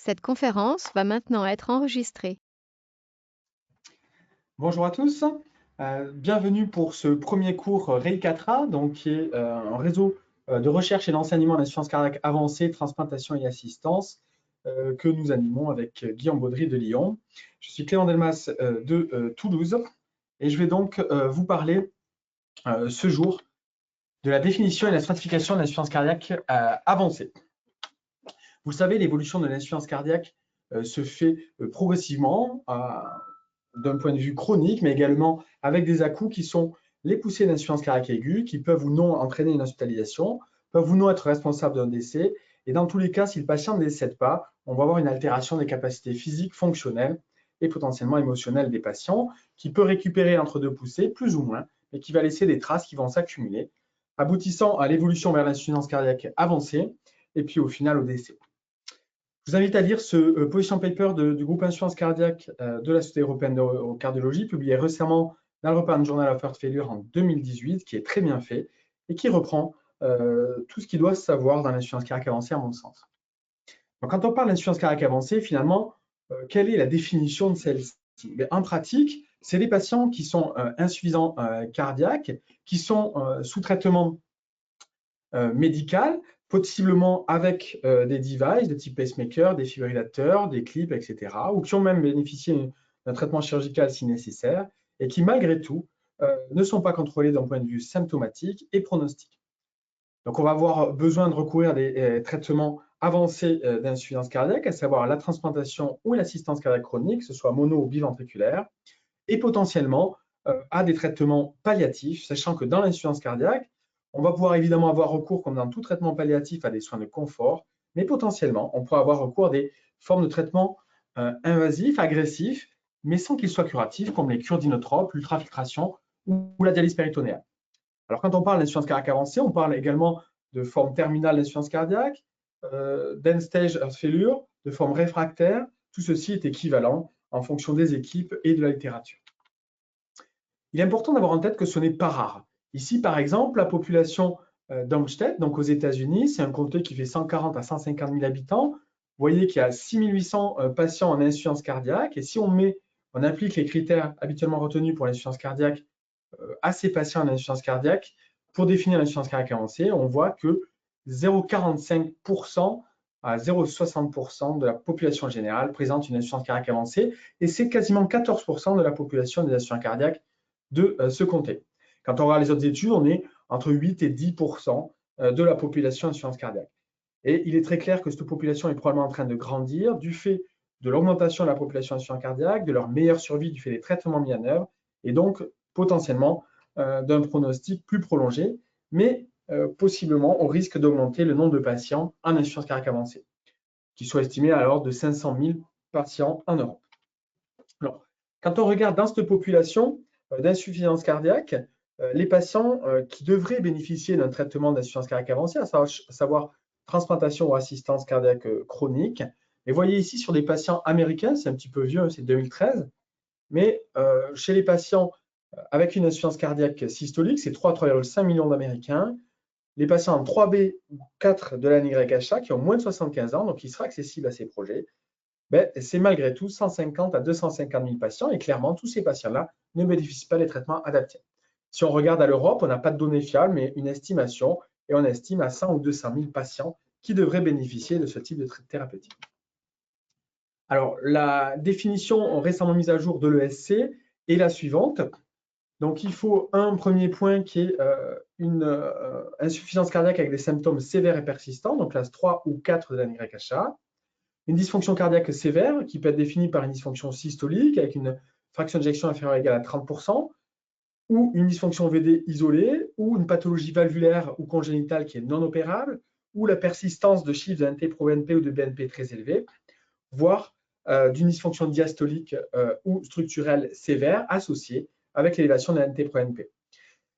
Cette conférence va maintenant être enregistrée. Bonjour à tous, bienvenue pour ce premier cours REI4A, donc qui est un réseau de recherche et d'enseignement en insuffisance cardiaque avancée, transplantation et assistance que nous animons avec Guillaume Baudry de Lyon. Je suis Clément Delmas de Toulouse et je vais donc vous parler ce jour de la définition et de la stratification de l'insuffisance cardiaque avancée. Vous le savez, l'évolution de l'insuffisance cardiaque se fait progressivement d'un point de vue chronique, mais également avec des à-coups qui sont les poussées d'insuffisance cardiaque aiguë, qui peuvent ou non entraîner une hospitalisation, peuvent ou non être responsables d'un décès. Et dans tous les cas, si le patient ne décède pas, on va avoir une altération des capacités physiques, fonctionnelles et potentiellement émotionnelles des patients, qui peut récupérer entre deux poussées, plus ou moins, mais qui va laisser des traces qui vont s'accumuler, aboutissant à l'évolution vers l'insuffisance cardiaque avancée, et puis au final au décès. Je vous invite à lire ce position paper du groupe Insuffisance cardiaque de la Société européenne de cardiologie, publié récemment dans l'European Journal of Heart Failure en 2018, qui est très bien fait et qui reprend tout ce qu'il doit se savoir dans l'insuffisance cardiaque avancée, à mon sens. Donc, quand on parle d'insuffisance cardiaque avancée, finalement, quelle est la définition de celle-ci? En pratique, c'est des patients qui sont insuffisants cardiaques, qui sont sous traitement médical, possiblement avec des devices de type pacemaker, des fibrillateurs, des clips, etc., ou qui ont même bénéficié d'un traitement chirurgical si nécessaire, et qui, malgré tout, ne sont pas contrôlés d'un point de vue symptomatique et pronostique. Donc, on va avoir besoin de recourir à des traitements avancés d'insuffisance cardiaque, à savoir la transplantation ou l'assistance cardiaque chronique, que ce soit mono ou biventriculaire, et potentiellement à des traitements palliatifs, sachant que dans l'insuffisance cardiaque, on va pouvoir évidemment avoir recours, comme dans tout traitement palliatif, à des soins de confort, mais potentiellement, on pourra avoir recours à des formes de traitement invasifs, agressifs, mais sans qu'ils soient curatifs, comme les cures d'inotropes, l'ultrafiltration ou la dialyse péritonéale. Alors, quand on parle d'insuffisance cardiaque avancée, on parle également de formes terminales d'insuffisance cardiaque, d'end-stage heart failure, de formes réfractaires. Tout ceci est équivalent en fonction des équipes et de la littérature. Il est important d'avoir en tête que ce n'est pas rare. Ici, par exemple, la population d'Olmsted, donc aux États-Unis, c'est un comté qui fait 140 à 150 000 habitants. Vous voyez qu'il y a 6 800 patients en insuffisance cardiaque. Et si on applique les critères habituellement retenus pour l'insuffisance cardiaque à ces patients en insuffisance cardiaque, pour définir l'insuffisance cardiaque avancée, on voit que 0,45% à 0,60% de la population générale présente une insuffisance cardiaque avancée, et c'est quasiment 14% de la population des insuffisants cardiaques de ce comté. Quand on regarde les autres études, on est entre 8 et 10% de la population insuffisance cardiaque. Et il est très clair que cette population est probablement en train de grandir du fait de l'augmentation de la population insuffisante cardiaque, de leur meilleure survie du fait des traitements mis en œuvre, et donc potentiellement d'un pronostic plus prolongé, mais possiblement au risque d'augmenter le nombre de patients en insuffisance cardiaque avancée, qui soit estimé à l'ordre de 500 000 patients en Europe. Alors, quand on regarde dans cette population d'insuffisance cardiaque, les patients qui devraient bénéficier d'un traitement d'insuffisance cardiaque avancée, à savoir transplantation ou assistance cardiaque chronique. Et voyez ici sur des patients américains, c'est un petit peu vieux, c'est 2013, mais chez les patients avec une insuffisance cardiaque systolique, c'est 3,5 millions d'Américains. Les patients en 3B ou 4 de la NYHA qui ont moins de 75 ans, donc qui sera accessible à ces projets, c'est malgré tout 150 à 250 000 patients, et clairement, tous ces patients-là ne bénéficient pas des traitements adaptés. Si on regarde à l'Europe, on n'a pas de données fiables, mais une estimation, et on estime à 100 ou 200 000 patients qui devraient bénéficier de ce type de thérapeutique. Alors, la définition récemment mise à jour de l'ESC est la suivante. Donc, il faut un premier point qui est une insuffisance cardiaque avec des symptômes sévères et persistants, donc classe 3 ou 4 de la NYHA. Une dysfonction cardiaque sévère qui peut être définie par une dysfonction systolique avec une fraction d'éjection inférieure ou égale à 30%, ou une dysfonction VD isolée, ou une pathologie valvulaire ou congénitale qui est non opérable, ou la persistance de chiffres de NT-proBNP ou de BNP très élevés, voire d'une dysfonction diastolique ou structurelle sévère associée avec l'élévation de la NT-proBNP.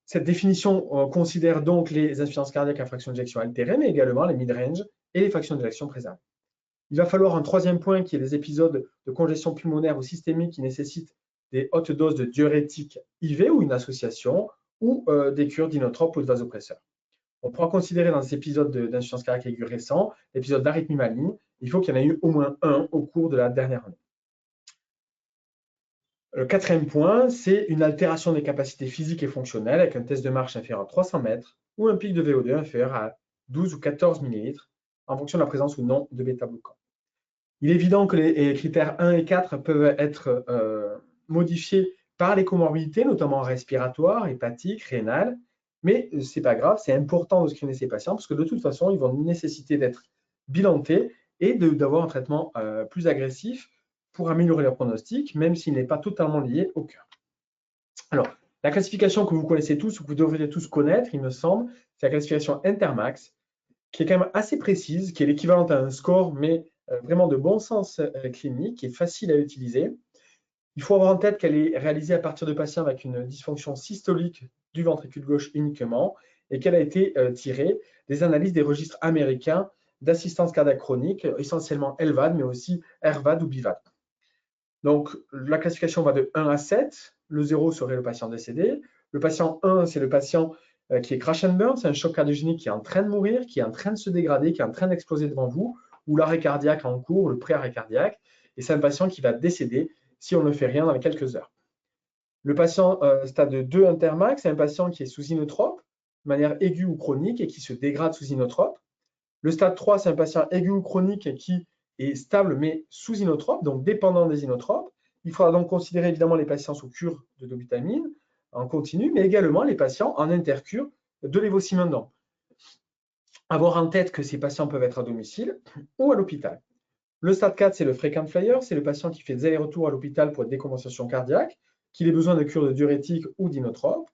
Cette définition considère donc les insuffisances cardiaques à fraction d'éjection altérée, mais également les mid-range et les fractions d'éjection préservées. Il va falloir un troisième point qui est les épisodes de congestion pulmonaire ou systémique qui nécessitent des hautes doses de diurétiques IV ou une association, ou des cures d'inotropes ou de vasopresseurs. On pourra considérer dans ces épisodes d'insuffisance cardiaque aiguë récents, l'épisode d'arythmie maligne, il faut qu'il y en ait eu au moins un au cours de la dernière année. Le quatrième point, c'est une altération des capacités physiques et fonctionnelles avec un test de marche inférieur à 300 mètres ou un pic de VO2 inférieur à 12 ou 14 millilitres en fonction de la présence ou non de bêta-glucans. Il est évident que les critères 1 et 4 peuvent être modifiés par les comorbidités, notamment respiratoires, hépatiques, rénales, mais ce n'est pas grave, c'est important de screener ces patients parce que de toute façon, ils vont nécessiter d'être bilantés et d'avoir un traitement plus agressif pour améliorer leur pronostic, même s'il n'est pas totalement lié au cœur. Alors, la classification que vous connaissez tous, ou que vous devriez tous connaître, il me semble, c'est la classification Intermax, qui est quand même assez précise, qui est l'équivalent à un score, mais vraiment de bon sens clinique, qui est facile à utiliser. Il faut avoir en tête qu'elle est réalisée à partir de patients avec une dysfonction systolique du ventricule gauche uniquement, et qu'elle a été tirée des analyses des registres américains d'assistance cardiaque chronique, essentiellement LVAD, mais aussi RVAD ou BIVAD. Donc, la classification va de 1 à 7. Le 0 serait le patient décédé. Le patient 1, c'est le patient qui est crash and burn, c'est un choc cardiogénique qui est en train de mourir, qui est en train de se dégrader, qui est en train d'exploser devant vous, ou l'arrêt cardiaque en cours, le pré-arrêt cardiaque. Et c'est un patient qui va décéder si on ne fait rien dans les quelques heures. Le patient stade 2 intermax, c'est un patient qui est sous inotrope, de manière aiguë ou chronique, et qui se dégrade sous inotrope. Le stade 3, c'est un patient aigu ou chronique qui est stable mais sous inotrope, donc dépendant des inotropes. Il faudra donc considérer évidemment les patients sous cure de dobutamine en continu, mais également les patients en intercure de lévosimendan. Avoir en tête que ces patients peuvent être à domicile ou à l'hôpital. Le stade 4, c'est le frequent flyer, c'est le patient qui fait des allers-retours à l'hôpital pour décompensation cardiaque, qu'il ait besoin de cure de diurétique ou d'inotrope.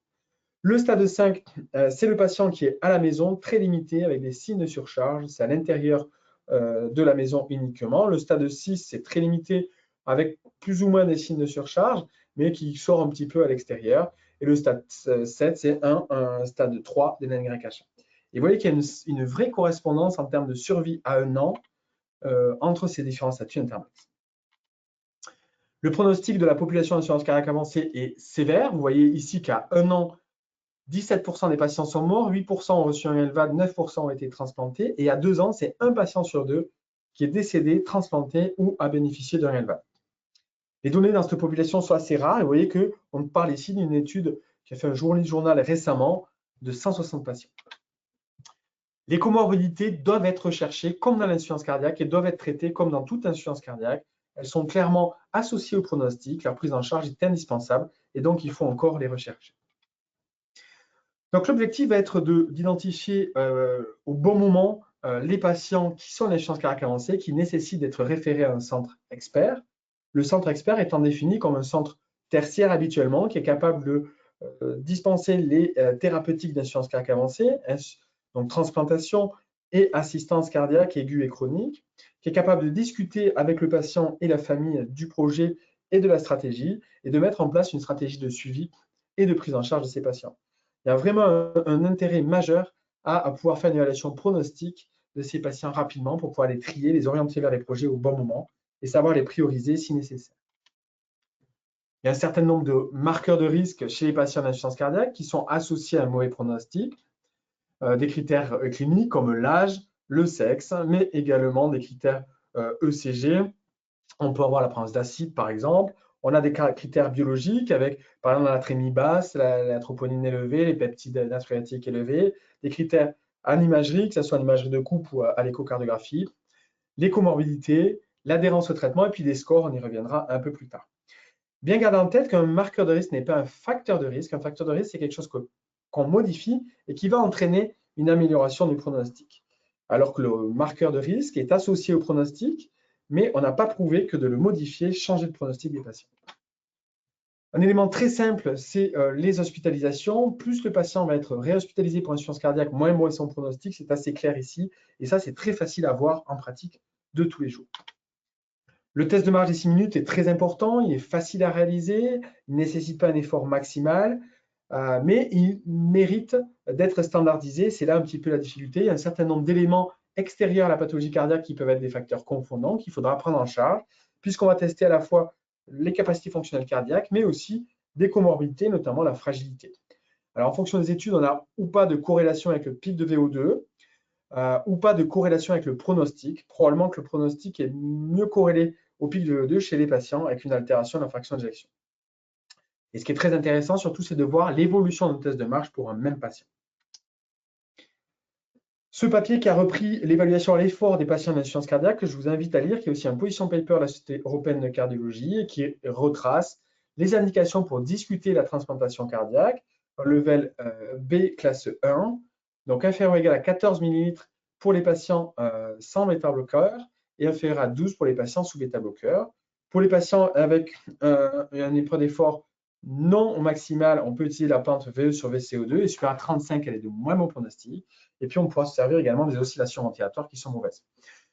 Le stade 5, c'est le patient qui est à la maison, très limité, avec des signes de surcharge. C'est à l'intérieur de la maison uniquement. Le stade 6, c'est très limité, avec plus ou moins des signes de surcharge, mais qui sort un petit peu à l'extérieur. Et le stade 7, c'est un stade 3 des NYHA. Et vous voyez qu'il y a une vraie correspondance en termes de survie à 1 an entre ces différents statuts intermax. Le pronostic de la population d'insuffisance cardiaque avancée est sévère. Vous voyez ici qu'à 1 an, 17% des patients sont morts, 8% ont reçu un LVAD, 9% ont été transplantés. Et à 2 ans, c'est un patient sur 2 qui est décédé, transplanté ou a bénéficié d'un LVAD. Les données dans cette population sont assez rares. Et vous voyez qu'on parle ici d'une étude qui a fait un journal récemment de 160 patients. Les comorbidités doivent être recherchées comme dans l'insuffisance cardiaque et doivent être traitées comme dans toute insuffisance cardiaque. Elles sont clairement associées au pronostic. Leur prise en charge est indispensable et donc il faut encore les rechercher. Donc l'objectif va être d'identifier au bon moment les patients qui sont en insuffisance cardiaque avancée, qui nécessitent d'être référés à un centre expert. Le centre expert étant défini comme un centre tertiaire habituellement, qui est capable de dispenser les thérapeutiques d'insuffisance cardiaque avancée, donc transplantation et assistance cardiaque aiguë et chronique, qui est capable de discuter avec le patient et la famille du projet et de la stratégie, et de mettre en place une stratégie de suivi et de prise en charge de ces patients. Il y a vraiment un intérêt majeur à pouvoir faire une évaluation pronostique de ces patients rapidement pour pouvoir les trier, les orienter vers les projets au bon moment et savoir les prioriser si nécessaire. Il y a un certain nombre de marqueurs de risque chez les patients d'insuffisance cardiaque qui sont associés à un mauvais pronostic, des critères cliniques comme l'âge, le sexe, mais également des critères ECG. On peut avoir la présence d'acide, par exemple. On a des critères biologiques avec, par exemple, la natrémie basse, la troponine élevée, les peptides natriurétiques élevés, des critères en imagerie, que ce soit en imagerie de coupe ou à l'échocardiographie, les comorbidités, l'adhérence au traitement et puis des scores, on y reviendra un peu plus tard. Bien garder en tête qu'un marqueur de risque n'est pas un facteur de risque. Un facteur de risque, c'est quelque chose qu'on modifie et qui va entraîner une amélioration du pronostic. Alors que le marqueur de risque est associé au pronostic, mais on n'a pas prouvé que de le modifier changeait le pronostic des patients. Un élément très simple, c'est les hospitalisations. Plus le patient va être réhospitalisé pour insuffisance cardiaque, moins est son pronostic. C'est assez clair ici. Et ça, c'est très facile à voir en pratique de tous les jours. Le test de marche des 6 minutes est très important, il est facile à réaliser, il ne nécessite pas un effort maximal, mais il mérite d'être standardisé. C'est là un petit peu la difficulté. Il y a un certain nombre d'éléments extérieurs à la pathologie cardiaque qui peuvent être des facteurs confondants qu'il faudra prendre en charge, puisqu'on va tester à la fois les capacités fonctionnelles cardiaques, mais aussi des comorbidités, notamment la fragilité. Alors, en fonction des études, on a ou pas de corrélation avec le pic de VO2, ou pas de corrélation avec le pronostic. Probablement que le pronostic est mieux corrélé au pic de VO2 chez les patients avec une altération de la fraction d'éjection. Et ce qui est très intéressant surtout, c'est de voir l'évolution de test de marche pour un même patient. Ce papier qui a repris l'évaluation à l'effort des patients d'insuffisance cardiaque, que je vous invite à lire, qui est aussi un position paper de la Société européenne de cardiologie et qui retrace les indications pour discuter la transplantation cardiaque, level B classe 1, donc inférieur ou égal à 14 ml pour les patients sans bêta-bloqueur et inférieur à 12 pour les patients sous bêta-bloqueur. Pour les patients avec un épreuve d'effort non maximal, on peut utiliser la pente VE sur VCO2 et supérieure à 35, elle est de moins bon pronostic. Et puis, on pourra se servir également des oscillations ventilatoires qui sont mauvaises.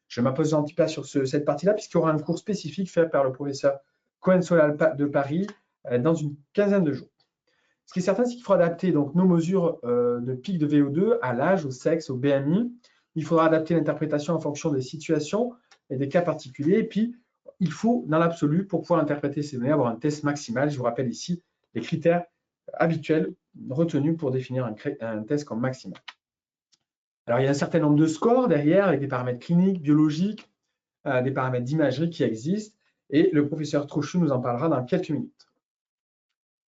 Je ne m'appesantis pas sur cette partie-là, puisqu'il y aura un cours spécifique fait par le professeur Cohen-Solal de Paris dans une quinzaine de jours. Ce qui est certain, c'est qu'il faut adapter donc, nos mesures de pic de VO2 à l'âge, au sexe, au BMI. Il faudra adapter l'interprétation en fonction des situations et des cas particuliers. Et puis, il faut, dans l'absolu, pour pouvoir interpréter ces données, avoir un test maximal. Je vous rappelle ici les critères habituels retenus pour définir un test comme maximal. Alors, il y a un certain nombre de scores derrière, avec des paramètres cliniques, biologiques, des paramètres d'imagerie qui existent, et le professeur Trochu nous en parlera dans quelques minutes.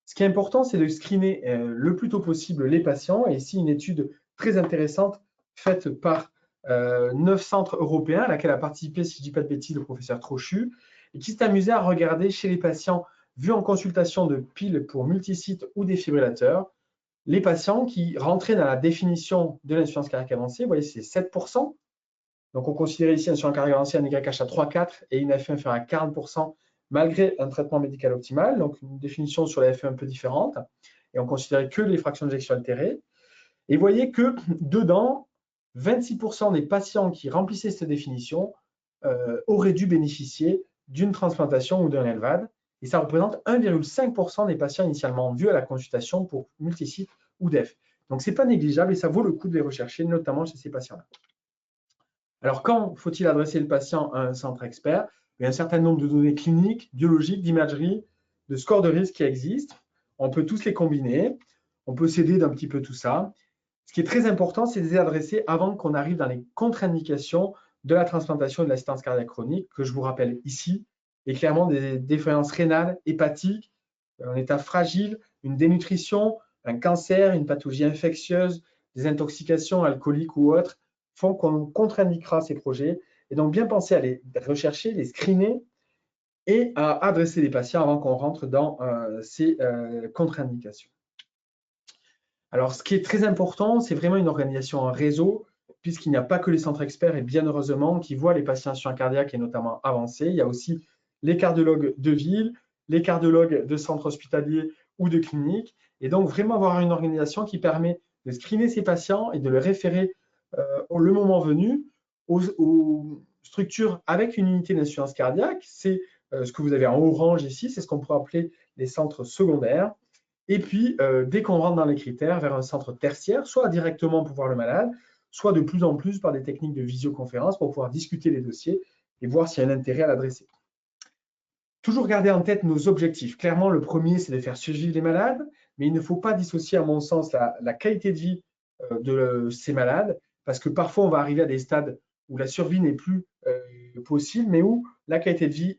Ce qui est important, c'est de screener le plus tôt possible les patients, et ici une étude très intéressante faite par 9 centres européens, à laquelle a participé, si je ne dis pas de bêtises, le professeur Trochu, et qui s'est amusé à regarder chez les patients vus en consultation de piles pour multisites ou défibrillateurs, les patients qui rentraient dans la définition de l'insuffisance cardiaque avancée. Vous voyez, c'est 7%. Donc, on considérait ici une insuffisance cardiaque avancée, un YH à 3,4 et une FE inférieure à 40%, malgré un traitement médical optimal. Donc, une définition sur la FE un peu différente. Et on considérait que les fractions d'éjection altérées. Et vous voyez que dedans, 26% des patients qui remplissaient cette définition auraient dû bénéficier d'une transplantation ou d'un LVAD. Et ça représente 1,5% des patients initialement vus à la consultation pour multisite ou DEF. Donc, ce n'est pas négligeable et ça vaut le coup de les rechercher, notamment chez ces patients-là. Alors, quand faut-il adresser le patient à un centre expert? Il y a un certain nombre de données cliniques, biologiques, d'imagerie, de scores de risque qui existent. On peut tous les combiner. On peut s'aider d'un petit peu tout ça. Ce qui est très important, c'est de les adresser avant qu'on arrive dans les contre-indications de la transplantation et de l'assistance cardiaque chronique, que je vous rappelle ici, et clairement des défaillances rénales, hépatiques, un état fragile, une dénutrition, un cancer, une pathologie infectieuse, des intoxications alcooliques ou autres, font qu'on contre-indiquera ces projets. Et donc, bien penser à les rechercher, les screener et à adresser les patients avant qu'on rentre dans ces contre-indications. Alors, ce qui est très important, c'est vraiment une organisation en réseau, puisqu'il n'y a pas que les centres experts, et bien heureusement, qui voient les patients insuffisance cardiaque et notamment avancés. Il y a aussi les cardiologues de ville, les cardiologues de centres hospitaliers ou de cliniques. Et donc, vraiment avoir une organisation qui permet de screener ces patients et de les référer le moment venu aux structures avec une unité d'insuffisance cardiaque. C'est ce que vous avez en orange ici, c'est ce qu'on pourrait appeler les centres secondaires. Et puis, dès qu'on rentre dans les critères, vers un centre tertiaire, soit directement pour voir le malade, soit de plus en plus par des techniques de visioconférence pour pouvoir discuter les dossiers et voir s'il y a un intérêt à l'adresser. Toujours garder en tête nos objectifs. Clairement, le premier, c'est de faire survivre les malades, mais il ne faut pas dissocier, à mon sens, la qualité de vie de ces malades, parce que parfois, on va arriver à des stades où la survie n'est plus possible, mais où la qualité de vie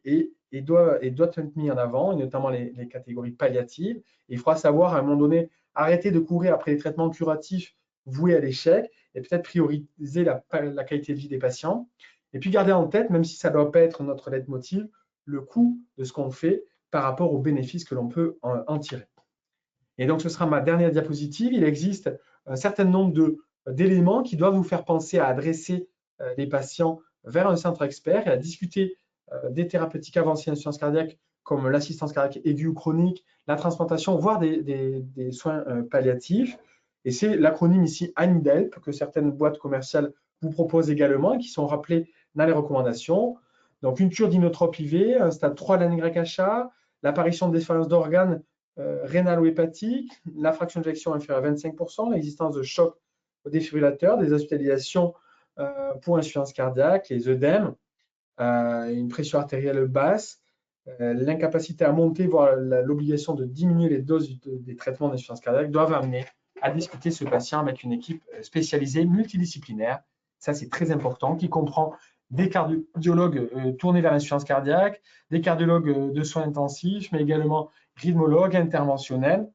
doit être mise en avant, et notamment les catégories palliatives. Il faudra savoir, à un moment donné, arrêter de courir après les traitements curatifs voués à l'échec et peut-être prioriser la qualité de vie des patients. Et puis, garder en tête, même si ça ne doit pas être notre leitmotiv, le coût de ce qu'on fait par rapport aux bénéfices que l'on peut en tirer. Et donc, ce sera ma dernière diapositive. Il existe un certain nombre d'éléments qui doivent vous faire penser à adresser les patients vers un centre expert et à discuter des thérapeutiques avancées d'insuffisance cardiaque comme l'assistance cardiaque aiguë ou chronique, la transplantation, voire des soins palliatifs. Et c'est l'acronyme ici ANIDELP que certaines boîtes commerciales vous proposent également et qui sont rappelées dans les recommandations. Donc, une cure d'inotrope IV, un stade 3 de l'NYHA, l'apparition de défaillance d'organes rénal ou hépatique, la fraction d'éjection inférieure à 25%, l'existence de choc au défibrillateur, des hospitalisations pour insuffisance cardiaque, les œdèmes, une pression artérielle basse, l'incapacité à monter, voire l'obligation de diminuer les doses des traitements d'insuffisance cardiaque doivent amener à discuter ce patient avec une équipe spécialisée multidisciplinaire. Ça, c'est très important, qui comprend des cardiologues tournés vers l'insuffisance cardiaque, des cardiologues de soins intensifs, mais également rythmologues, interventionnels,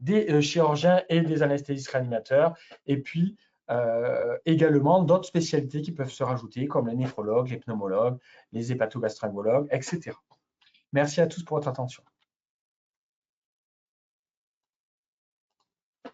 des chirurgiens et des anesthésistes réanimateurs, et puis également d'autres spécialités qui peuvent se rajouter, comme les néphrologues, les pneumologues, les hépatogastrologues, etc. Merci à tous pour votre attention.